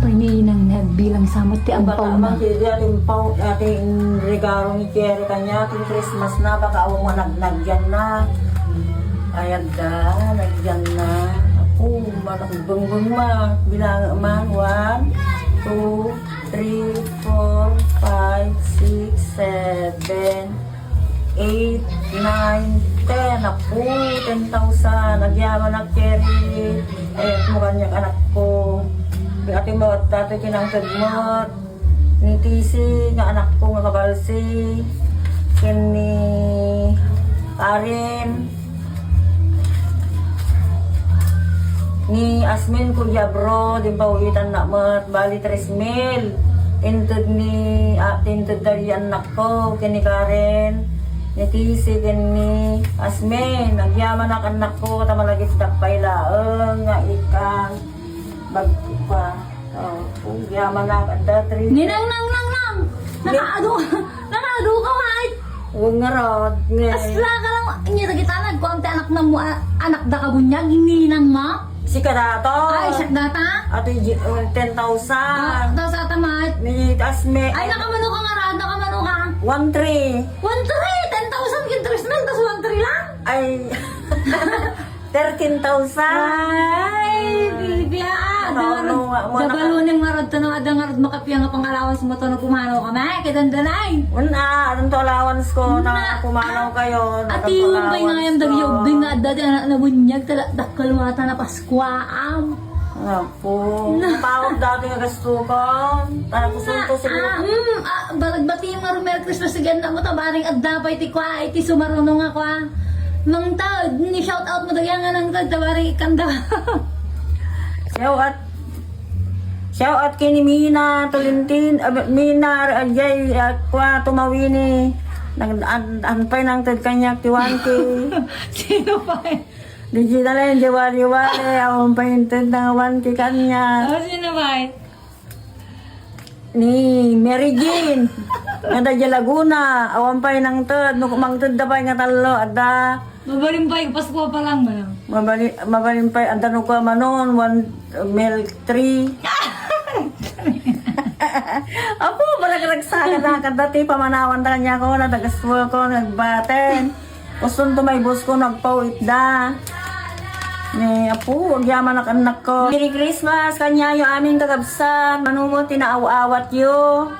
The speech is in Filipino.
Ninang nagbilang samot ti ampaw na. Ating regalo ni Cherry kanya, ating Christmas na, baka awang managnagyan na. Ayan da, nagyan na. Ako, manakbungbong ma. Bilang man, 1, 2, 3, 4, 5, 6, 7, 8, 9, 10. Ako, 10,000. Nagyaman ng Cherry. Ayan, mukha niyang anak ko. Ate mo, tatay kinangtad mo. Ni Tisi, nga anak ko nga kabalsi. Kini Karen. Ni Asmin Kuya Bro, din pa uwitan na mo. Bali 3,000. Tintod ni, tintod dari anak ko. Kini Karen. Ni Tisi, kini Asmin. Nagyaman ang anak ko. Tamalagit takpay laang nga ikang. Bagpa. Oh, yaman na kada 3. Ninang nakaado ka mait. Huwag nga rod. Asla ka lang. Inya tagitanag ko ang anak na mo, anak da ka bunyag, ninang mo. Si Kadato. Ay, sak data. Ato 10,000. Tapos ata mait. Ni Asme. Ay, nakamano ka nga rad, nakamano ka. 1,300. 1,300, 10,000 kinteres mil, tapos 1,300 lang. Ay. 13,000. Ay, bibia. Dabalo ng marad to na adang marad makapya nga pangalawas mo to na pumanaw ka na. Kidandanay. Una, anong to allowance ko na pumanaw kayo. At yun ba yung ngayam dagyog din nga dati anak na bunyag dakalwata na Paskuaam. Apo. Napawag dati nga gasto ko. Tapos sunto siguro. Balagbati yung nga Merry Christmas again na mo tabaring adda pa iti kwa iti sumarunong ako Mang taod, ni shout out mo dagyan nga ng tabaring ikanda. Shout out kay ni Mina Tulintin, Mina Ajay kwa tumawini. Nag-anpay ng tad kanya tiwanti. Sino pa eh? Digital yan, jawari-wari. Akong paintad ng 1K kanya. Sino ba eh? Ni Mary Jean. Nga da Laguna. Awan pa ng tad. Mangtad da pa nga talo. Ada. Mabalimpay, Pasko pa lang ba? Mabalimpay. Ada no ka manon. 1 milk 3. Apo, balagaragsaka na. Kadati pamanawan ta niya ko. Natagaswa ko. Nagbaten. Kusong to may bus ko. Nagpawit da. Ni apo, yaman ang anak ko. Merry Christmas, kanya yung aming kagabsan. Manumot, tinaaw-awat yo.